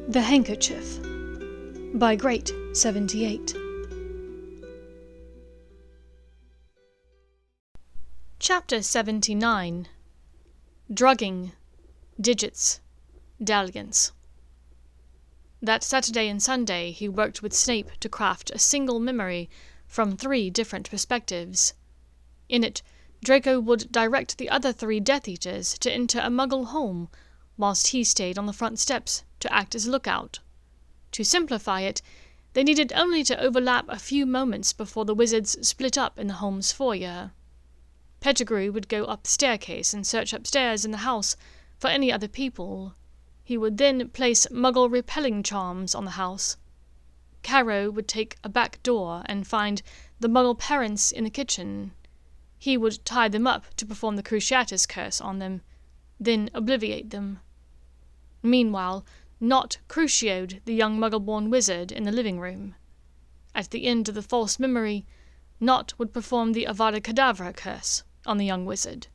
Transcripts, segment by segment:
The Handkerchief by Great 78. Chapter 79. Drugging, Digits, Dalliance. That Saturday and Sunday he worked with Snape to craft a single memory from 3 different perspectives. In it, Draco would direct the other 3 Death Eaters to enter a Muggle home, whilst he stayed on the front steps to act as lookout. To simplify it, they needed only to overlap a few moments before the wizards split up in the home's foyer. Pettigrew would go up the staircase and search upstairs in the house for any other people. He would then place Muggle-repelling charms on the house. Caro would take a back door and find the Muggle parents in the kitchen. He would tie them up to perform the Cruciatus curse on them, then obliviate them. Meanwhile, Not crucioed the young Muggle-born wizard in the living room. At the end of the false memory, Not would perform the Avada Kedavra curse on the young wizard.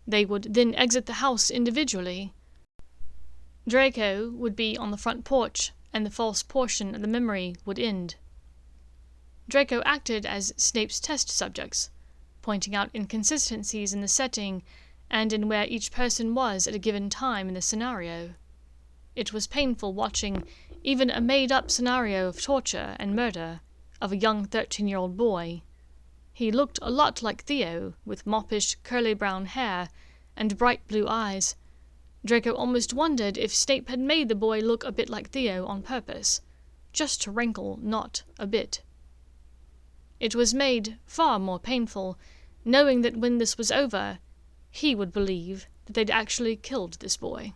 They would then exit the house individually. Draco would be on the front porch, and the false portion of the memory would end. Draco acted as Snape's test subjects, pointing out inconsistencies in the setting and in where each person was at a given time in the scenario. It was painful watching even a made-up scenario of torture and murder of a young 13-year-old boy. He looked a lot like Theo, with moppish, curly brown hair and bright blue eyes. Draco almost wondered if Snape had made the boy look a bit like Theo on purpose, just to rankle Not a bit. It was made far more painful, knowing that when this was over, he would believe that they'd actually killed this boy.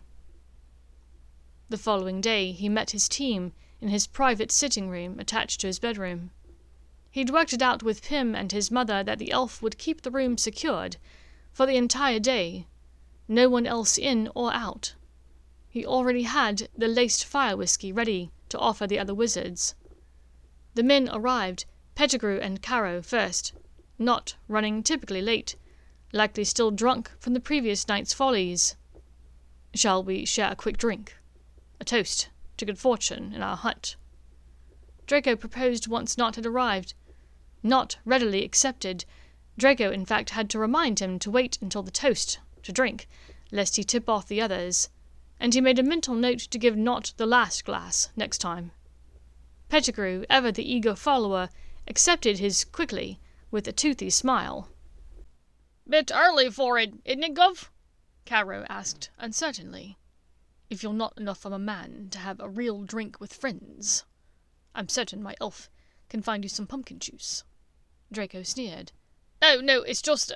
The following day he met his team in his private sitting room attached to his bedroom. He'd worked it out with Pym and his mother that the elf would keep the room secured for the entire day, no one else in or out. He already had the laced fire whiskey ready to offer the other wizards. The men arrived, Pettigrew and Caro first, Not running typically late, likely still drunk from the previous night's follies. "Shall we share a quick drink? A toast to good fortune in our hunt?" Draco proposed once Not had arrived. Not readily accepted. Draco, in fact, had to remind him to wait until the toast to drink, lest he tip off the others, and he made a mental note to give Not the last glass next time. Pettigrew, ever the eager follower, accepted his quickly, with a toothy smile. "Bit early for it, isn't it, Gov?" Caro asked uncertainly. "If you're not enough of a man to have a real drink with friends, I'm certain my elf can find you some pumpkin juice." Draco sneered. "Oh, no, it's just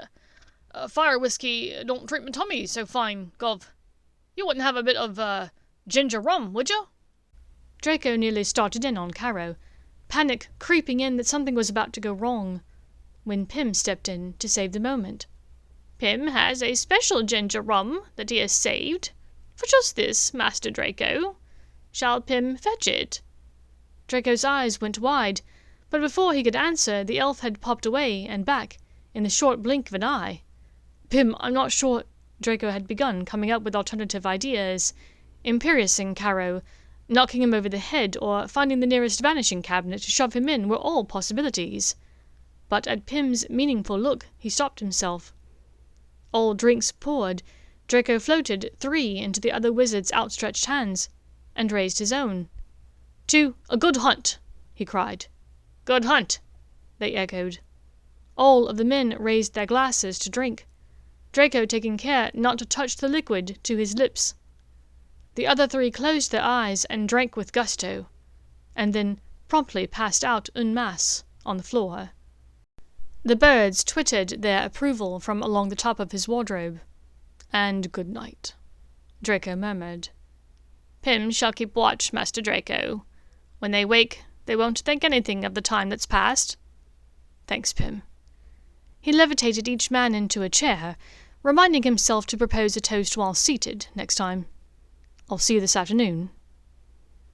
fire whiskey don't treat my tummy so fine, Gov. You wouldn't have a bit of ginger rum, would you?" Draco nearly started in on Caro, panic creeping in that something was about to go wrong, when Pym stepped in to save the moment. "Pym has a special ginger rum that he has saved for just this, Master Draco. Shall Pym fetch it?" Draco's eyes went wide, but before he could answer, the elf had popped away and back in the short blink of an eye. "Pym, I'm not sure—" Draco had begun coming up with alternative ideas, imperiousing Caro, knocking him over the head, or finding the nearest vanishing cabinet to shove him in were all possibilities. But at Pym's meaningful look, he stopped himself. All drinks poured, Draco floated 3 into the other wizard's outstretched hands, and raised his own. "To a good hunt!" he cried. "Good hunt!" they echoed. All of the men raised their glasses to drink, Draco taking care not to touch the liquid to his lips. The other 3 closed their eyes and drank with gusto, and then promptly passed out en masse on the floor. The birds twittered their approval from along the top of his wardrobe. "And good night," Draco murmured. "Pym shall keep watch, Master Draco. When they wake, they won't think anything of the time that's passed." "Thanks, Pym." He levitated each man into a chair, reminding himself to propose a toast while seated next time. "I'll see you this afternoon."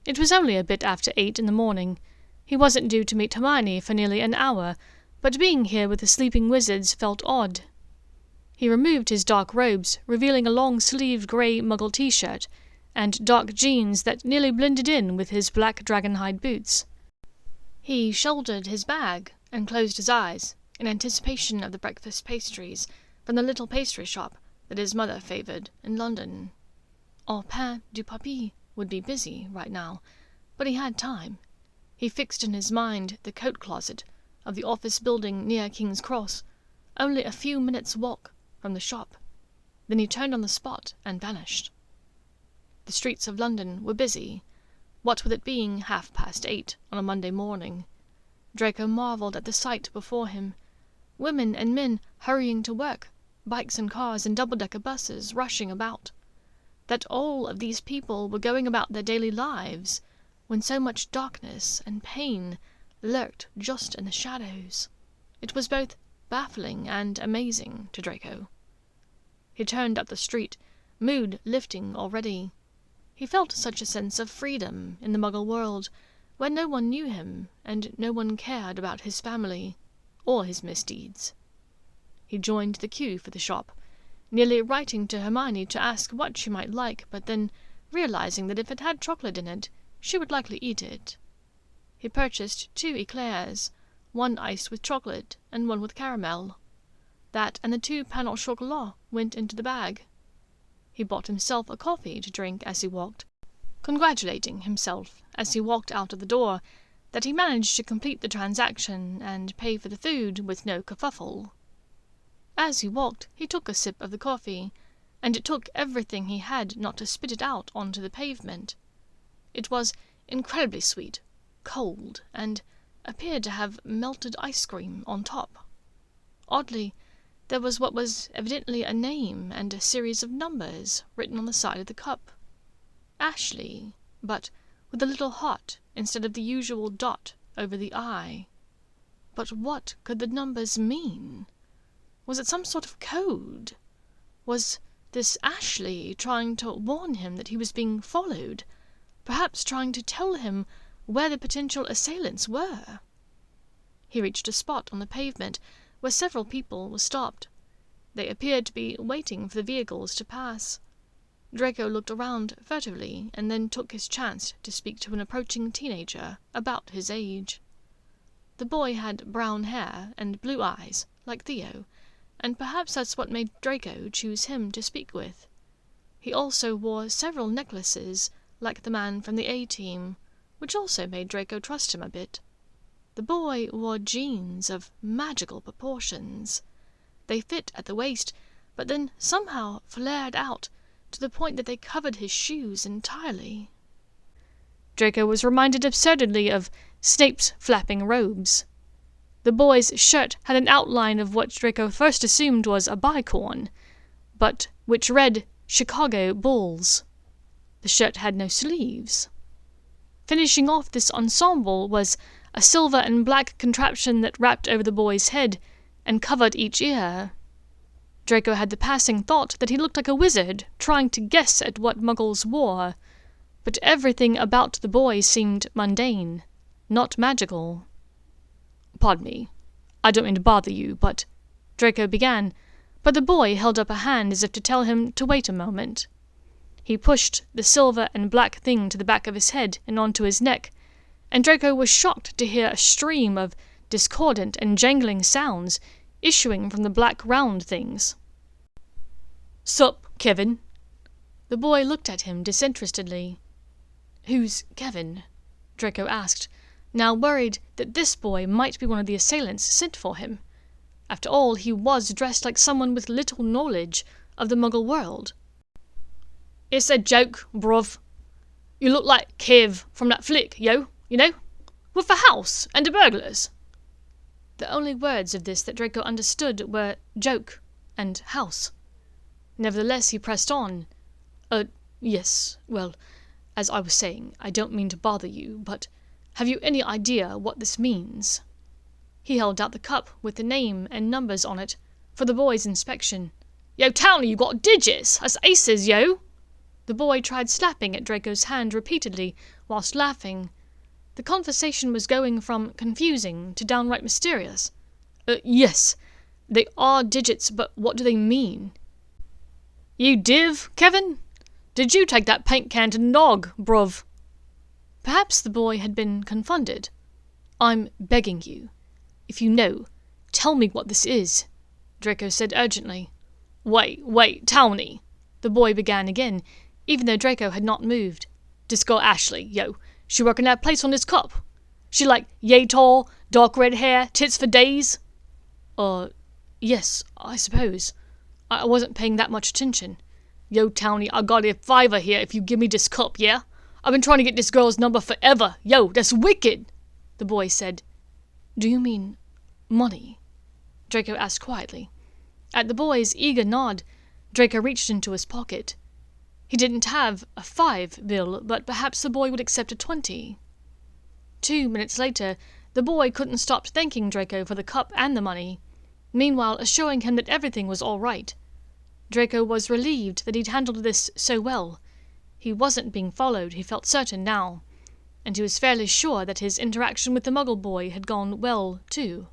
It was only a bit after 8 in the morning. He wasn't due to meet Hermione for nearly an hour, but being here with the sleeping wizards felt odd. He removed his dark robes, revealing a long-sleeved grey Muggle t-shirt and dark jeans that nearly blended in with his black dragon-hide boots. He shouldered his bag and closed his eyes in anticipation of the breakfast pastries from the little pastry shop that his mother favoured in London. Au pain du papier would be busy right now, but he had time. He fixed in his mind the coat closet of the office building near King's Cross, only a few minutes' walk from the shop. Then he turned on the spot and vanished. The streets of London were busy, what with it being 8:30 on a Monday morning. Draco marvelled at the sight before him. Women and men hurrying to work, bikes and cars and double-decker buses rushing about. That all of these people were going about their daily lives, when so much darkness and pain lurked just in the shadows. It was both baffling and amazing to Draco. He turned up the street, mood lifting already. He felt such a sense of freedom in the Muggle world, where no one knew him and no one cared about his family or his misdeeds. He joined the queue for the shop, nearly writing to Hermione to ask what she might like, but then realizing that if it had chocolate in it, she would likely eat it. He purchased 2 eclairs, one iced with chocolate and one with caramel. That and the 2 pain au chocolat went into the bag. He bought himself a coffee to drink as he walked, congratulating himself as he walked out of the door that he managed to complete the transaction and pay for the food with no kerfuffle. As he walked, he took a sip of the coffee, and it took everything he had not to spit it out onto the pavement. It was incredibly sweet, cold, and appeared to have melted ice cream on top. Oddly, there was what was evidently a name and a series of numbers written on the side of the cup. Ashley, but with a little heart instead of the usual dot over the I. But what could the numbers mean? Was it some sort of code? Was this Ashley trying to warn him that he was being followed, perhaps trying to tell him where the potential assailants were? He reached a spot on the pavement where several people were stopped. They appeared to be waiting for the vehicles to pass. Draco looked around furtively and then took his chance to speak to an approaching teenager about his age. The boy had brown hair and blue eyes, like Theo, and perhaps that's what made Draco choose him to speak with. He also wore several necklaces, like the man from the A-Team, which also made Draco trust him a bit. The boy wore jeans of magical proportions. They fit at the waist, but then somehow flared out to the point that they covered his shoes entirely. Draco was reminded absurdly of Snape's flapping robes. The boy's shirt had an outline of what Draco first assumed was a bicorn, but which read Chicago Bulls. The shirt had no sleeves. Finishing off this ensemble was a silver and black contraption that wrapped over the boy's head and covered each ear. Draco had the passing thought that he looked like a wizard trying to guess at what Muggles wore, but everything about the boy seemed mundane, not magical. "Pardon me, I don't mean to bother you, but—" Draco began, but the boy held up a hand as if to tell him to wait a moment. He pushed the silver and black thing to the back of his head and onto his neck, and Draco was shocked to hear a stream of discordant and jangling sounds issuing from the black round things. "Sup, Kevin?" The boy looked at him disinterestedly. "Who's Kevin?" Draco asked, now worried that this boy might be one of the assailants sent for him. After all, he was dressed like someone with little knowledge of the Muggle world. "It's a joke, bruv. You look like Kev from that flick, you know, with the house and the burglars." The only words of this that Draco understood were joke and house. Nevertheless, he pressed on. Yes, well, as I was saying, I don't mean to bother you, but have you any idea what this means?" He held out the cup with the name and numbers on it for the boy's inspection. "Yo, Townie, you got digits! That's aces, yo!" The boy tried slapping at Draco's hand repeatedly whilst laughing. The conversation was going from confusing to downright mysterious. Yes, they are digits, but what do they mean?" "You div, Kevin?" Did you take that paint can to the dog, bruv?" Perhaps the boy had been confounded. "I'm begging you. If you know, tell me what this is," Draco said urgently. Wait, tell me," the boy began again, even though Draco had not moved. "This girl Ashley, yo, she work in that place on this cup. She like yay tall, dark red hair, tits for days?" Yes, I suppose. I wasn't paying that much attention." "Yo, Townie, I got a $5 here if you give me this cup, yeah? I've been trying to get this girl's number forever. Yo, that's wicked," the boy said. "Do you mean money?" Draco asked quietly. At the boy's eager nod, Draco reached into his pocket. He didn't have a $5 bill, but perhaps the boy would accept a 20. 2 minutes later, the boy couldn't stop thanking Draco for the cup and the money, meanwhile assuring him that everything was all right. Draco was relieved that he'd handled this so well. He wasn't being followed, he felt certain now, and he was fairly sure that his interaction with the Muggle boy had gone well, too.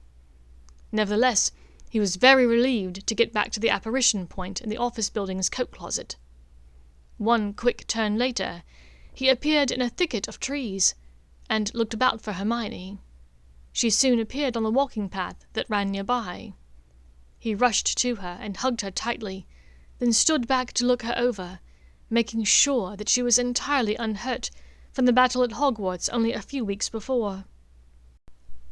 Nevertheless, he was very relieved to get back to the apparition point in the office building's coat closet. One quick turn later, he appeared in a thicket of trees, and looked about for Hermione. She soon appeared on the walking path that ran nearby. He rushed to her and hugged her tightly, then stood back to look her over, making sure that she was entirely unhurt from the battle at Hogwarts only a few weeks before.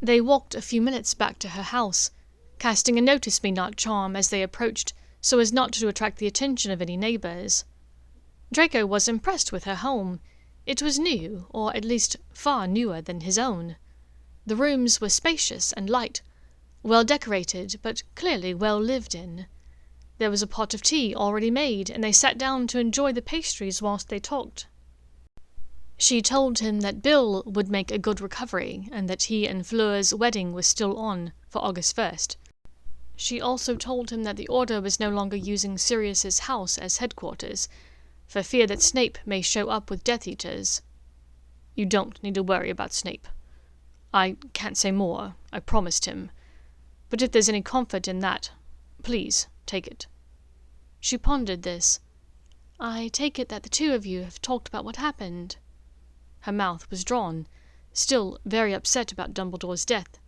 They walked a few minutes back to her house, casting a notice-me-not charm as they approached so as not to attract the attention of any neighbours. Draco was impressed with her home. It was new, or at least far newer than his own. The rooms were spacious and light, well decorated, but clearly well lived in. There was a pot of tea already made, and they sat down to enjoy the pastries whilst they talked. She told him that Bill would make a good recovery, and that he and Fleur's wedding was still on for August 1st. She also told him that the Order was no longer using Sirius's house as headquarters, for fear that Snape may show up with Death Eaters. "You don't need to worry about Snape. I can't say more, I promised him. But if there's any comfort in that, please take it." She pondered this. "I take it that the two of you have talked about what happened." Her mouth was drawn, still very upset about Dumbledore's death.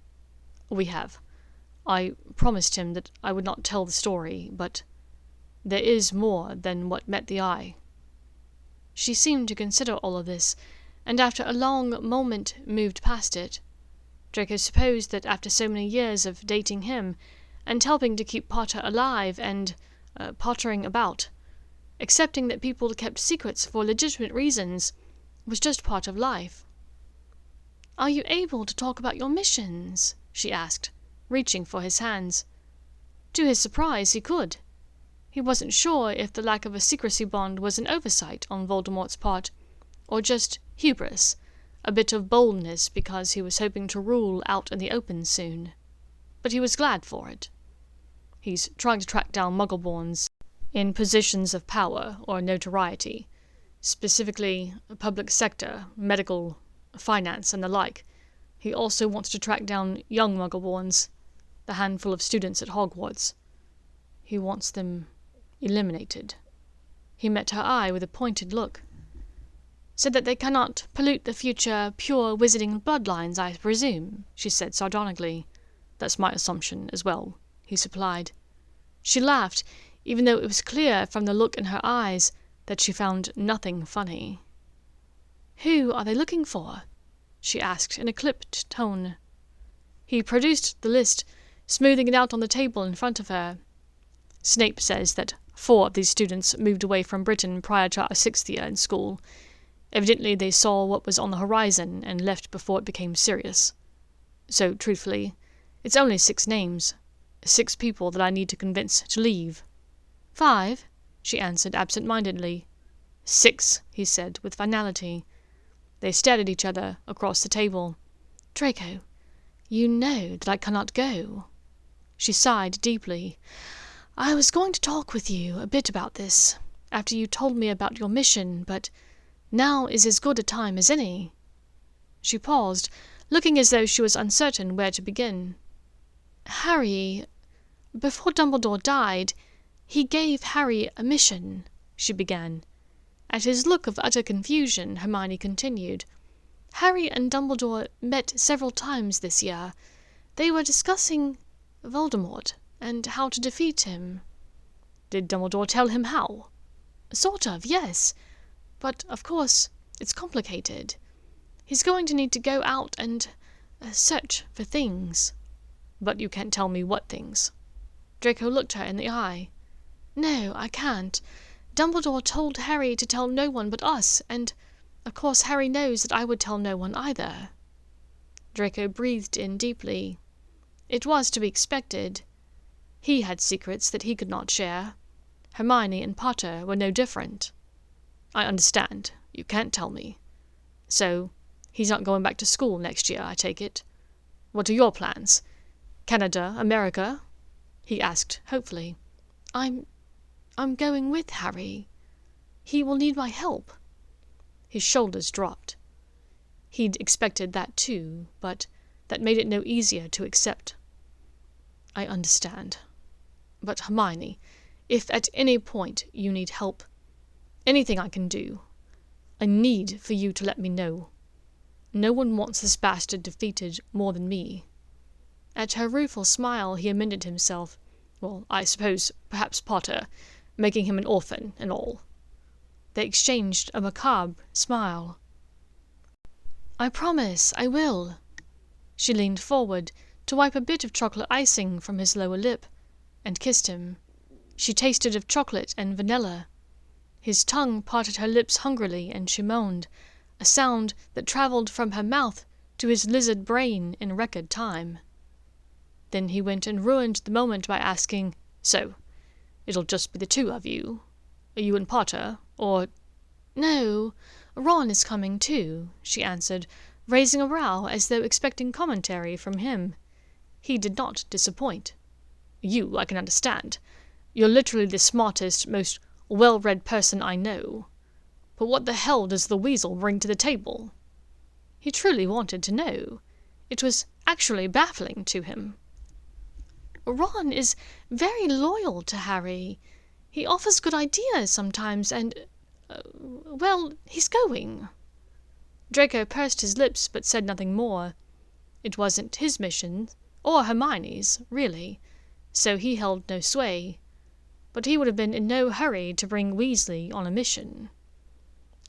"We have. I promised him that I would not tell the story, but there is more than what met the eye." She seemed to consider all of this, and after a long moment moved past it. Draco supposed that after so many years of dating him, and helping to keep Potter alive and pottering about, accepting that people kept secrets for legitimate reasons was just part of life. "Are you able to talk about your missions?" she asked, reaching for his hands. To his surprise, he could. He wasn't sure if the lack of a secrecy bond was an oversight on Voldemort's part, or just hubris, a bit of boldness because he was hoping to rule out in the open soon. But he was glad for it. "He's trying to track down Muggleborns in positions of power or notoriety, specifically public sector, medical, finance, and the like. He also wants to track down young Muggleborns, the handful of students at Hogwarts. He wants them eliminated." He met her eye with a pointed look. "So that they cannot pollute the future pure wizarding bloodlines, I presume," she said sardonically. "That's my assumption as well," he supplied. She laughed, even though it was clear from the look in her eyes that she found nothing funny. "Who are they looking for?" she asked in a clipped tone. He produced the list, smoothing it out on the table in front of her. "Snape says that 4 of these students moved away from Britain prior to our 6th year in school. Evidently they saw what was on the horizon and left before it became serious. So, truthfully, it's only 6 names. 6 people that I need to convince to leave." "5?" she answered absent-mindedly. "6," he said with finality. They stared at each other across the table. "Draco, you know that I cannot go." She sighed deeply. "I was going to talk with you a bit about this, after you told me about your mission, but now is as good a time as any." She paused, looking as though she was uncertain where to begin. "Harry, before Dumbledore died, he gave Harry a mission," she began, At his look of utter confusion, Hermione continued, "Harry and Dumbledore met several times this year. They were discussing Voldemort and how to defeat him." "Did Dumbledore tell him how?" "Sort of, yes. But, of course, it's complicated. He's going to need to go out and search for things." "But you can't tell me what things." Draco looked her in the eye. "No, I can't. Dumbledore told Harry to tell no one but us, and, of course, Harry knows that I would tell no one either." Draco breathed in deeply. It was to be expected. He had secrets that he could not share. Hermione and Potter were no different. "I understand. You can't tell me. So, he's not going back to school next year, I take it. What are your plans? Canada, America?" he asked hopefully. I'm going with Harry. He will need my help." His shoulders dropped. He'd expected that too, but that made it no easier to accept. "I understand. But Hermione, if at any point you need help, anything I can do, I need for you to let me know. No one wants this bastard defeated more than me." At her rueful smile he amended himself. "Well, I suppose, perhaps Potter, making him an orphan and all." They exchanged a macabre smile. "I promise I will." She leaned forward to wipe a bit of chocolate icing from his lower lip, and kissed him. She tasted of chocolate and vanilla. His tongue parted her lips hungrily, and she moaned, a sound that travelled from her mouth to his lizard brain in record time. Then he went and ruined the moment by asking, "So, it'll just be the two of you? You and Potter, or—" "No, Ron is coming too," she answered, raising a brow as though expecting commentary from him. He did not disappoint. "You, I can understand. You're literally the smartest, most well-read person I know. But what the hell does the weasel bring to the table?" He truly wanted to know. It was actually baffling to him. "Ron is very loyal to Harry. He offers good ideas sometimes, and, well, he's going." Draco pursed his lips but said nothing more. It wasn't his mission, or Hermione's, really, so he held no sway. But he would have been in no hurry to bring Weasley on a mission.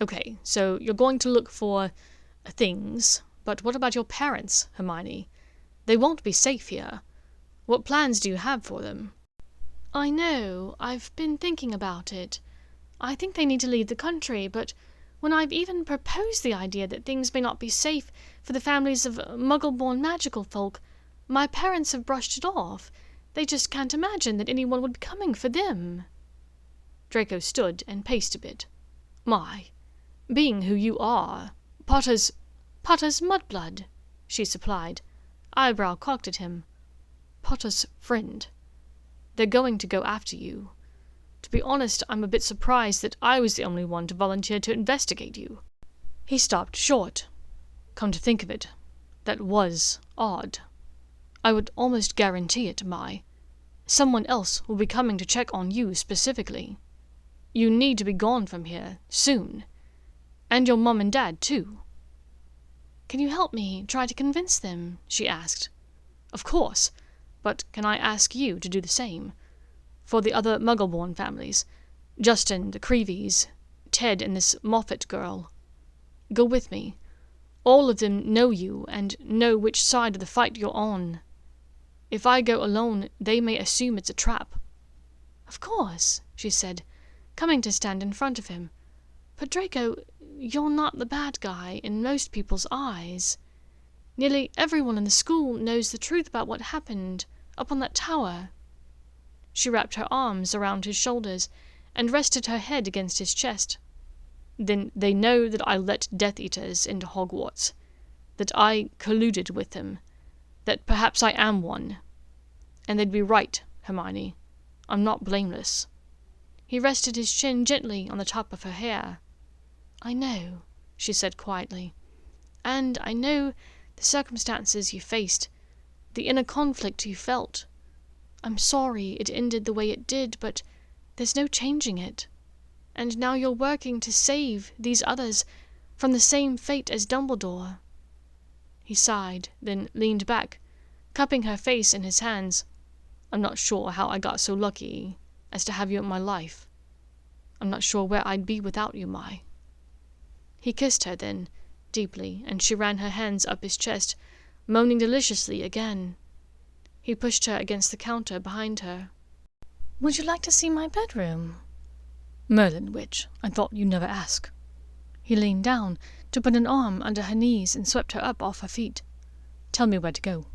"Okay, so you're going to look for things, but what about your parents, Hermione? They won't be safe here. What plans do you have for them?" "I know. I've been thinking about it. I think they need to leave the country, but when I've even proposed the idea that things may not be safe for the families of Muggle-born magical folk, my parents have brushed it off. They just can't imagine that anyone would be coming for them." Draco stood and paced a bit. "My, being who you are, Potter's mudblood," she supplied, eyebrow cocked at him. "Potter's friend. They're going to go after you. To be honest, I'm a bit surprised that I was the only one to volunteer to investigate you." He stopped short. "Come to think of it, that was odd. I would almost guarantee it, someone else will be coming to check on you specifically. You need to be gone from here, soon. And your mum and dad, too." "Can you help me try to convince them?" she asked. "Of course. But can I ask you to do the same? For the other Muggle-born families, Justin, the Creevies, Ted and this Moffat girl. Go with me. All of them know you and know which side of the fight you're on. If I go alone, they may assume it's a trap." "Of course," she said, coming to stand in front of him. "But Draco, you're not the bad guy in most people's eyes. Nearly everyone in the school knows the truth about what happened up on that tower." She wrapped her arms around his shoulders and rested her head against his chest. "Then they know that I let Death Eaters into Hogwarts, that I colluded with them, that perhaps I am one. And they'd be right, Hermione. I'm not blameless." He rested his chin gently on the top of her hair. "I know," she said quietly. "And I know the circumstances you faced, the inner conflict you felt. I'm sorry it ended the way it did, but there's no changing it. and now you're working to save these others from the same fate as Dumbledore." He sighed, then leaned back, cupping her face in his hands. "I'm not sure how I got so lucky as to have you in my life. I'm not sure where I'd be without you, Mai." He kissed her then, deeply, and she ran her hands up his chest, moaning deliciously again. He pushed her against the counter behind her. "Would you like to see my bedroom?" "Merlin, witch, I thought you'd never ask." He leaned down to put an arm under her knees and swept her up off her feet. "Tell me where to go."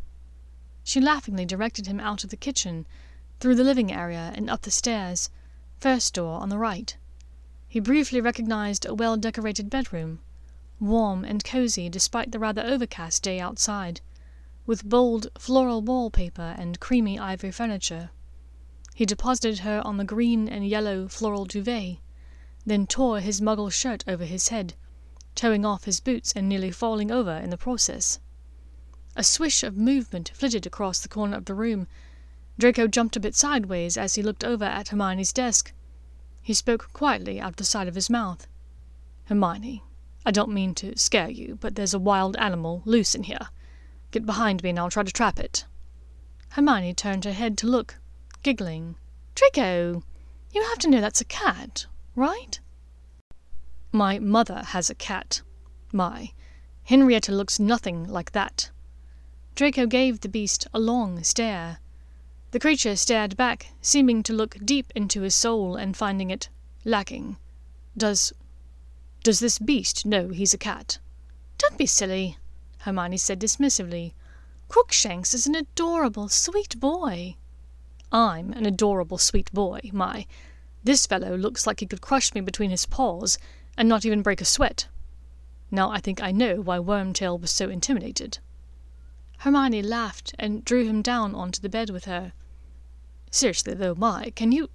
She laughingly directed him out of the kitchen, through the living area and up the stairs, first door on the right. He briefly recognized a well-decorated bedroom, warm and cozy despite the rather overcast day outside, with bold floral wallpaper and creamy ivory furniture. He deposited her on the green and yellow floral duvet, then tore his muggle shirt over his head, towing off his boots and nearly falling over in the process. A swish of movement flitted across the corner of the room. Draco jumped a bit sideways as he looked over at Hermione's desk. He spoke quietly out the side of his mouth. "Hermione, I don't mean to scare you, but there's a wild animal loose in here. Get behind me and I'll try to trap it." Hermione turned her head to look, giggling. "Draco, you have to know that's a cat, right?" "My mother has a cat. Henrietta looks nothing like that." Draco gave the beast a long stare. The creature stared back, seeming to look deep into his soul and finding it lacking. Does this beast know he's a cat?" "Don't be silly," Hermione said dismissively. "Crookshanks is an adorable, sweet boy." "I'm an adorable, sweet boy, This fellow looks like he could crush me between his paws and not even break a sweat. Now I think I know why Wormtail was so intimidated." Hermione laughed and drew him down onto the bed with her. "Seriously though, can you—"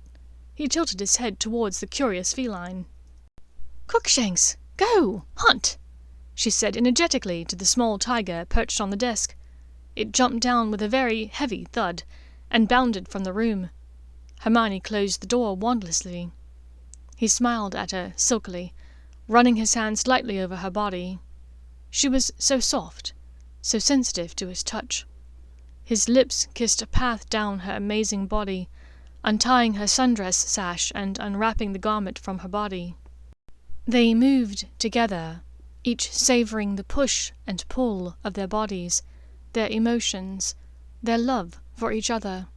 He tilted his head towards the curious feline. "Crookshanks, go, hunt!" she said energetically to the small tiger perched on the desk. It jumped down with a very heavy thud and bounded from the room. Hermione closed the door wordlessly. He smiled at her silkily, running his hands lightly over her body. She was so soft, so sensitive to his touch. His lips kissed a path down her amazing body, untying her sundress sash and unwrapping the garment from her body. They moved together, each savoring the push and pull of their bodies, their emotions, their love for each other.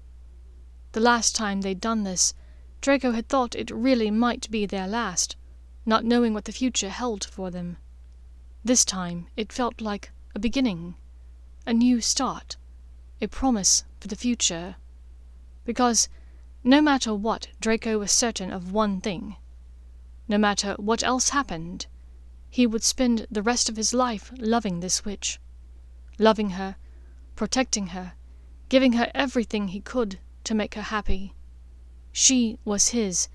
The last time they'd done this, Draco had thought it really might be their last, not knowing what the future held for them. This time it felt like a beginning, a new start, a promise for the future. Because no matter what, Draco was certain of one thing. No matter what else happened, he would spend the rest of his life loving this witch. Loving her, protecting her, giving her everything he could to make her happy. She was his,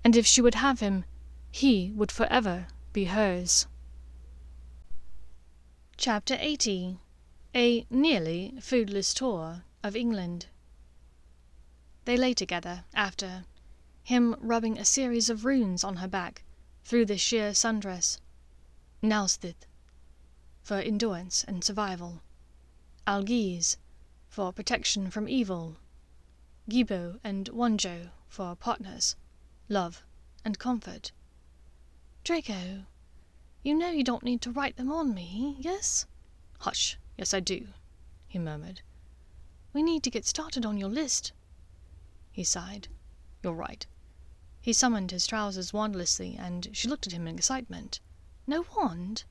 and if she would have him, he would forever be hers. Chapter 80. A nearly foodless tour of England. They lay together after, him rubbing a series of runes on her back through the sheer sundress. Nausthith, for endurance and survival. Algiz, for protection from evil. Gibo and Wanjo, for partners, love and comfort. "Draco, you know you don't need to write them on me, yes?" "Hush, yes I do," he murmured. "We need to get started on your list." He sighed. "You're right." He summoned his trousers wandlessly, and she looked at him in excitement. "No wand?"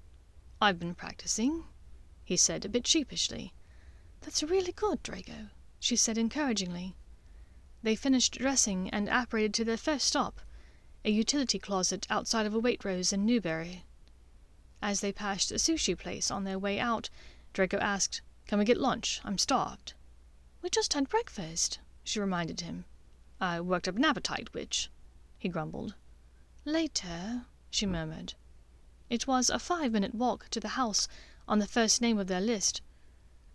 "I've been practicing," he said a bit sheepishly. "That's really good, Draco," she said encouragingly. They finished dressing and apparated to their first stop, a utility closet outside of a Waitrose in Newbury. As they passed a sushi place on their way out, Draco asked, "Can we get lunch? I'm starved." "We just had breakfast," she reminded him. "I worked up an appetite, witch," he grumbled. "Later," she murmured. It was a 5-minute walk to the house on the first name of their list.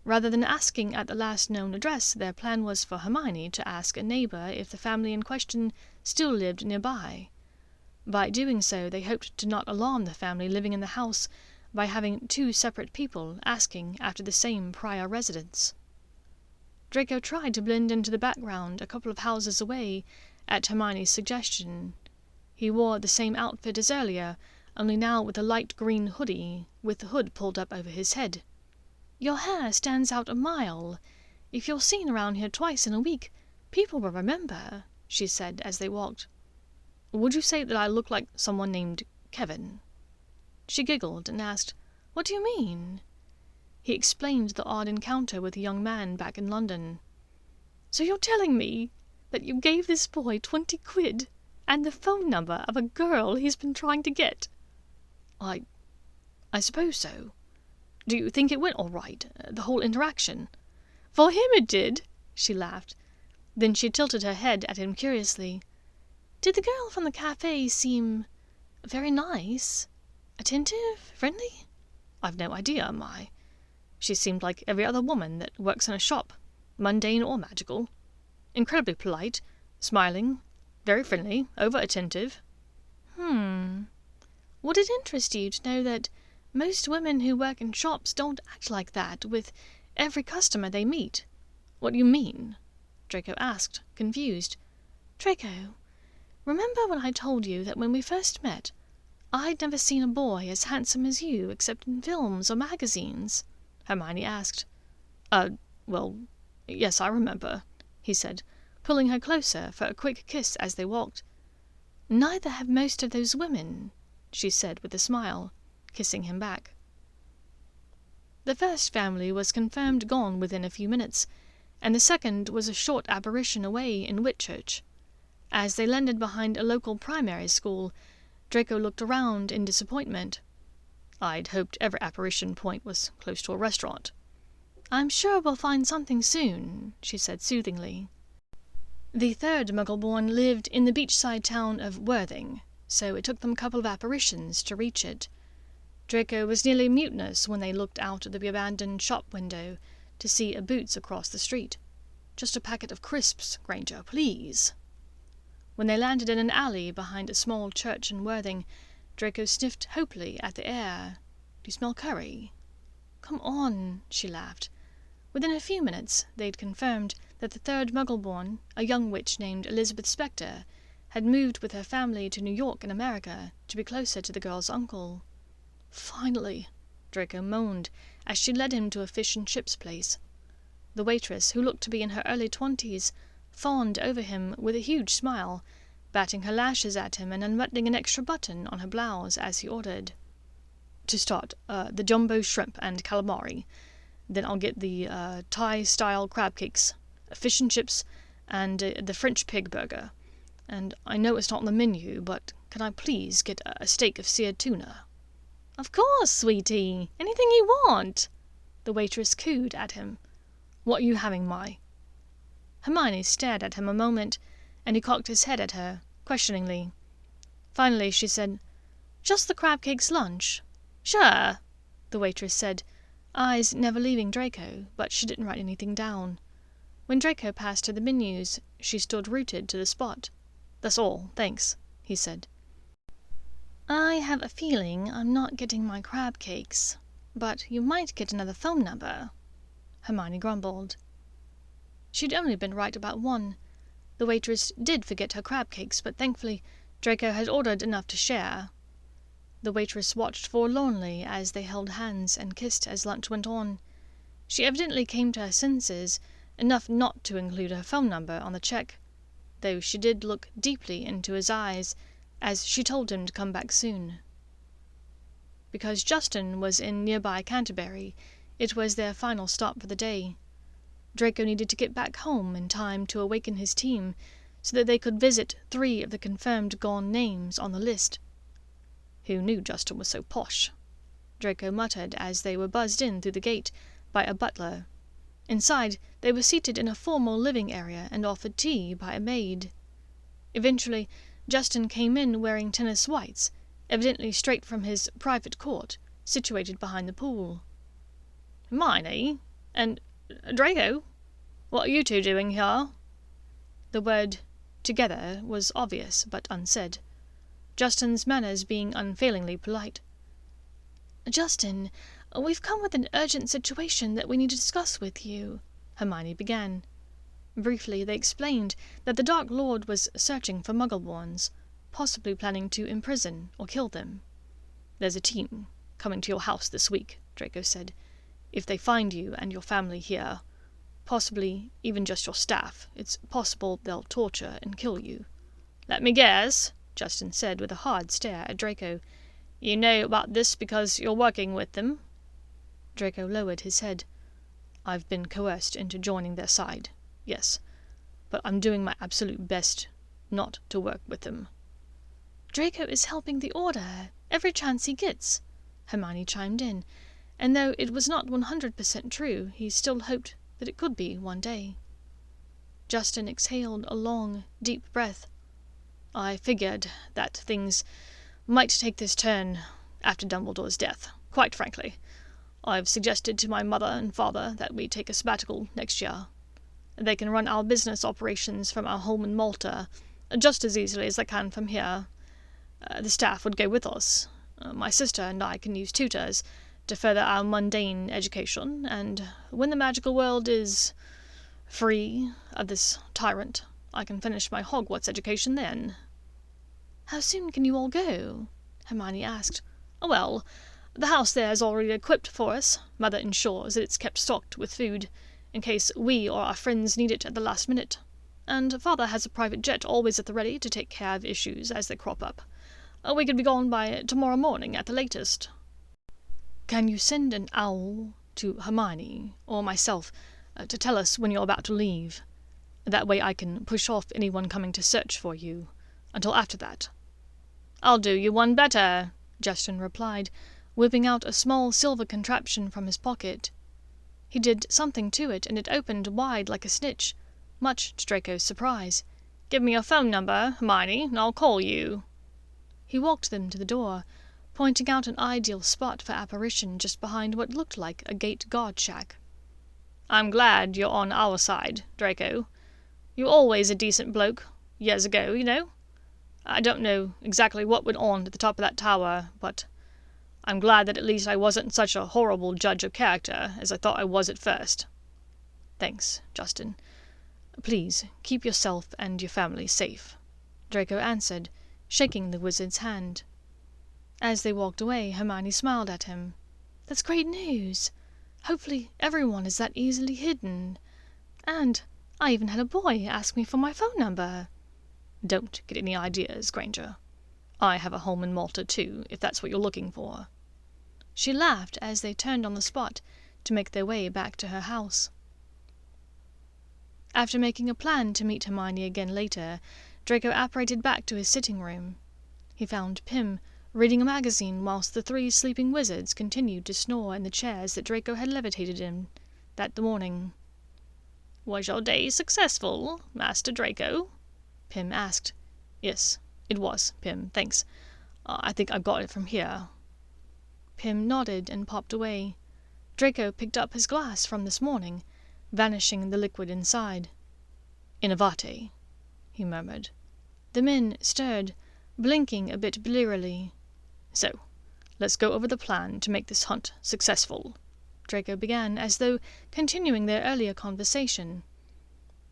Rather than asking at the last known address, their plan was for Hermione to ask a neighbour if the family in question still lived nearby. By doing so, they hoped to not alarm the family living in the house by having two separate people asking after the same prior residence. Draco tried to blend into the background a couple of houses away at Hermione's suggestion. He wore the same outfit as earlier, only now with a light green hoodie, with the hood pulled up over his head. "Your hair stands out a mile. If you're seen around here twice in a week, people will remember," she said as they walked. "Would you say that I look like someone named Kevin?" She giggled and asked, "What do you mean?" He explained the odd encounter with a young man back in London. "So you're telling me that you gave this boy 20 quid and the phone number of a girl he's been trying to get?" I suppose so. Do you think it went all right, the whole interaction?" "For him it did," she laughed. Then she tilted her head at him curiously. "Did the girl from the cafe seem very nice? Attentive? Friendly?" "I've no idea, my. She seemed like every other woman that works in a shop, mundane or magical. Incredibly polite, smiling, very friendly, over-attentive." Would it interest you to know that most women who work in shops don't act like that with every customer they meet?" "What do you mean?" Draco asked, confused. "Draco, remember when I told you that when we first met, I'd never seen a boy as handsome as you except in films or magazines?" Hermione asked. Well, yes, I remember," he said, pulling her closer for a quick kiss as they walked. "Neither have most of those women," she said with a smile, kissing him back. The first family was confirmed gone within a few minutes, and the second was a short apparition away in Whitchurch. As they landed behind a local primary school, Draco looked around in disappointment. "I'd hoped every apparition point was close to a restaurant." "I'm sure we'll find something soon," she said soothingly. The third Muggle-born lived in the beachside town of Worthing, so it took them a couple of apparitions to reach it. Draco was nearly mutinous when they looked out of the abandoned shop window to see a Boots across the street. "Just a packet of crisps, Granger, please." When they landed in an alley behind a small church in Worthing, Draco sniffed hopefully at the air. "Do you smell curry?" "Come on," she laughed. Within a few minutes they'd confirmed that the third Muggle-born, a young witch named Elizabeth Spectre, had moved with her family to New York in America to be closer to the girl's uncle. "Finally," Draco moaned as she led him to a fish and chips place. The waitress, who looked to be in her early 20s, fawned over him with a huge smile, batting her lashes at him and unbuttoning an extra button on her blouse as he ordered. "To start, the jumbo shrimp and calamari. Then I'll get the Thai-style crab cakes, fish and chips, and the French pig burger. And I know it's not on the menu, but can I please get a steak of seared tuna?" "Of course, sweetie. Anything you want," the waitress cooed at him. "What are you having, Mai?" Hermione stared at him a moment, and he cocked his head at her, questioningly. Finally she said, "Just the crab cakes lunch." "Sure," the waitress said, eyes never leaving Draco, but she didn't write anything down. When Draco passed her the menus, she stood rooted to the spot. "That's all, thanks," he said. "I have a feeling I'm not getting my crab cakes, but you might get another phone number," Hermione grumbled. She'd only been right about one. The waitress did forget her crab cakes, but thankfully Draco had ordered enough to share. The waitress watched forlornly as they held hands and kissed as lunch went on. She evidently came to her senses, enough not to include her phone number on the check, though she did look deeply into his eyes as she told him to come back soon. Because Justin was in nearby Canterbury, it was their final stop for the day. Draco needed to get back home in time to awaken his team so that they could visit 3 of the confirmed gone names on the list. "Who knew Justin was so posh?" Draco muttered as they were buzzed in through the gate by a butler. Inside, they were seated in a formal living area and offered tea by a maid. Eventually, Justin came in wearing tennis whites, evidently straight from his private court, situated behind the pool. "Hermione? And Draco? What are you two doing here?" The word "together" was obvious but unsaid. Justin's manners being unfailingly polite. "Justin, we've come with an urgent situation that we need to discuss with you," Hermione began. Briefly, they explained that the Dark Lord was searching for Muggleborns, possibly planning to imprison or kill them. "There's a team coming to your house this week," Draco said. "If they find you and your family here, possibly even just your staff, it's possible they'll torture and kill you." "Let me guess," Justin said with a hard stare at Draco. "You know about this because you're working with them?" Draco lowered his head. "I've been coerced into joining their side, yes, but I'm doing my absolute best not to work with them." "Draco is helping the Order every chance he gets," Hermione chimed in, and though it was not 100% true, he still hoped that it could be one day. Justin exhaled a long, deep breath. "I figured that things might take this turn after Dumbledore's death, quite frankly. I've suggested to my mother and father that we take a sabbatical next year. They can run our business operations from our home in Malta just as easily as they can from here. The staff would go with us. My sister and I can use tutors to further our mundane education, and when the magical world is free of this tyrant, I can finish my Hogwarts education then." "How soon can you all go?" Hermione asked. "Well, the house there is already equipped for us. Mother ensures that it's kept stocked with food, in case we or our friends need it at the last minute. And Father has a private jet always at the ready to take care of issues as they crop up. We could be gone by tomorrow morning at the latest." "Can you send an owl to Hermione or myself to tell us when you're about to leave? That way I can push off anyone coming to search for you until after that." "I'll do you one better," Justin replied, whipping out a small silver contraption from his pocket. He did something to it, and it opened wide like a snitch, much to Draco's surprise. "Give me your phone number, Hermione, and I'll call you." He walked them to the door, pointing out an ideal spot for apparition just behind what looked like a gate guard shack. "I'm glad you're on our side, Draco. You were always a decent bloke, years ago, you know. I don't know exactly what went on at the top of that tower, but I'm glad that at least I wasn't such a horrible judge of character as I thought I was at first." "Thanks, Justin. Please keep yourself and your family safe," Draco answered, shaking the wizard's hand. As they walked away, Hermione smiled at him. "That's great news. Hopefully everyone is that easily hidden. And I even had a boy ask me for my phone number." "Don't get any ideas, Granger. I have a home in Malta too, if that's what you're looking for." She laughed as they turned on the spot to make their way back to her house. After making a plan to meet Hermione again later, Draco apparated back to his sitting room. He found Pym reading a magazine whilst the three sleeping wizards continued to snore in the chairs that Draco had levitated in that morning. "Was your day successful, Master Draco?" Pym asked. "Yes, it was, Pym, thanks. I think I've got it from here." Pym nodded and popped away. Draco picked up his glass from this morning, vanishing the liquid inside. "Innovate," he murmured. The men stirred, blinking a bit blearily. "So, let's go over the plan to make this hunt successful," Draco began, as though continuing their earlier conversation.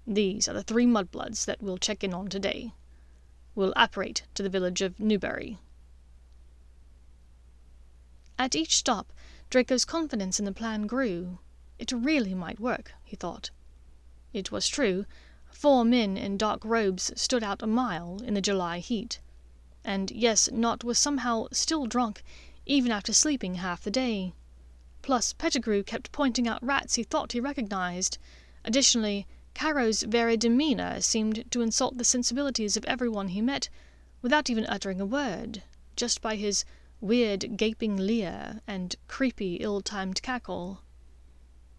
"These are the 3 mudbloods that we'll check in on today. We'll apparate to the village of Newbury." At each stop, Draco's confidence in the plan grew. It really might work, he thought. It was true. 4 men in dark robes stood out a mile in the July heat. And yes, Nott was somehow still drunk, even after sleeping half the day. Plus, Pettigrew kept pointing out rats he thought he recognized. Additionally, Caro's very demeanour seemed to insult the sensibilities of everyone he met, without even uttering a word, just by his weird gaping leer and creepy ill-timed cackle.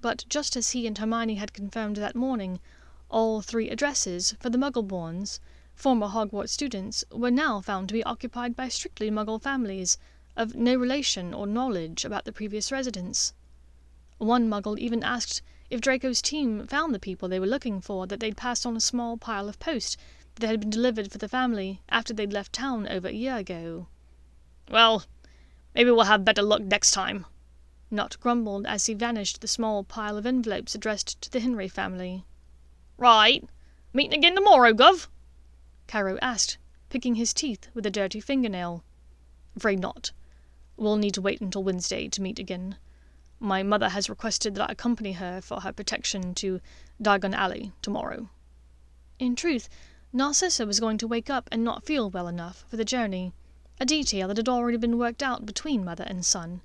But just as he and Hermione had confirmed that morning, all 3 addresses for the Muggleborns, former Hogwarts students, were now found to be occupied by strictly Muggle families, of no relation or knowledge about the previous residents. One Muggle even asked if Draco's team found the people they were looking for that they'd passed on a small pile of post that had been delivered for the family after they'd left town over a year ago. "Well, maybe we'll have better luck next time," Nott grumbled as he vanished the small pile of envelopes addressed to the Henry family. "Right. Meeting again tomorrow, Gov?" Caro asked, picking his teeth with a dirty fingernail. "Afraid not. We'll need to wait until Wednesday to meet again. My mother has requested that I accompany her for her protection to Diagon Alley tomorrow." In truth, Narcissa was going to wake up and not feel well enough for the journey, a detail that had already been worked out between mother and son.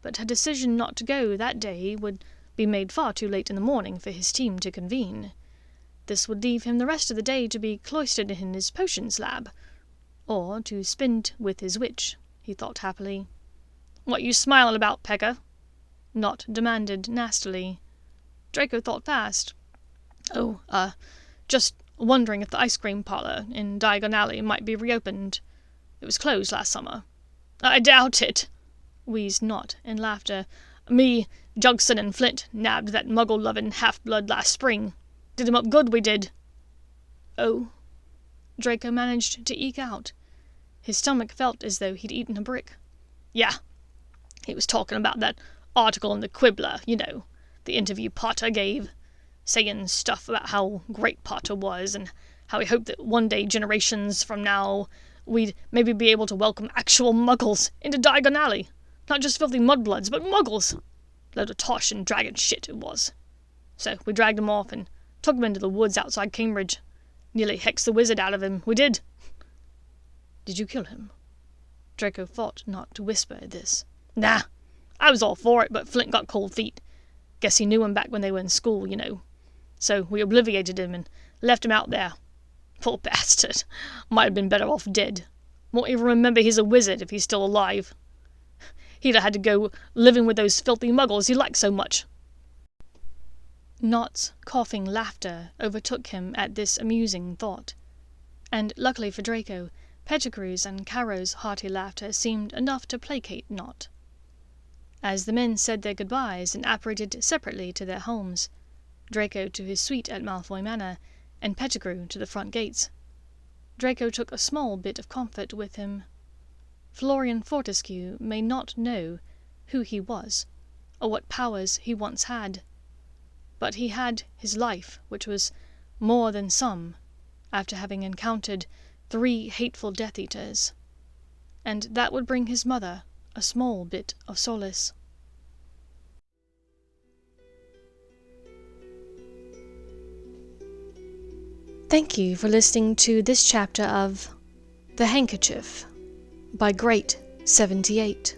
But her decision not to go that day would be made far too late in the morning for his team to convene. This would leave him the rest of the day to be cloistered in his potions lab, or to spend with his witch, he thought happily. "What you smiling about, Pekka?" Nott demanded nastily. Draco thought fast. "Oh, just wondering if the ice cream parlor in Diagon Alley might be reopened. It was closed last summer." "I doubt it," wheezed Nott in laughter. "Me, Jugson, and Flint nabbed that muggle-loving half-blood last spring. Did him up good, we did." "Oh," Draco managed to eke out. His stomach felt as though he'd eaten a brick. "Yeah. He was talking about that article in the Quibbler, you know, the interview Potter gave, saying stuff about how great Potter was, and how he hoped that one day, generations from now, we'd maybe be able to welcome actual muggles into Diagon Alley. Not just filthy mudbloods, but muggles. Load of tosh and dragon shit it was. So we dragged him off and took him into the woods outside Cambridge. Nearly hexed the wizard out of him, we did." "Did you kill him?" Draco fought not to whisper this. "Nah, I was all for it, but Flint got cold feet. Guess he knew him back when they were in school, you know. So we obliviated him and left him out there. Poor bastard. Might have been better off dead. Won't even remember he's a wizard if he's still alive. He'd have had to go living with those filthy muggles he liked so much." Nott's coughing laughter overtook him at this amusing thought, and luckily for Draco, Pettigrew's and Caro's hearty laughter seemed enough to placate Nott. As the men said their goodbyes and apparated separately to their homes, Draco to his suite at Malfoy Manor, and Pettigrew to the front gates, Draco took a small bit of comfort with him. Florian Fortescue may not know who he was, or what powers he once had, but he had his life, which was more than some, after having encountered 3 hateful Death Eaters, and that would bring his mother a small bit of solace. Thank you for listening to this chapter of The Handkerchief by Great 78.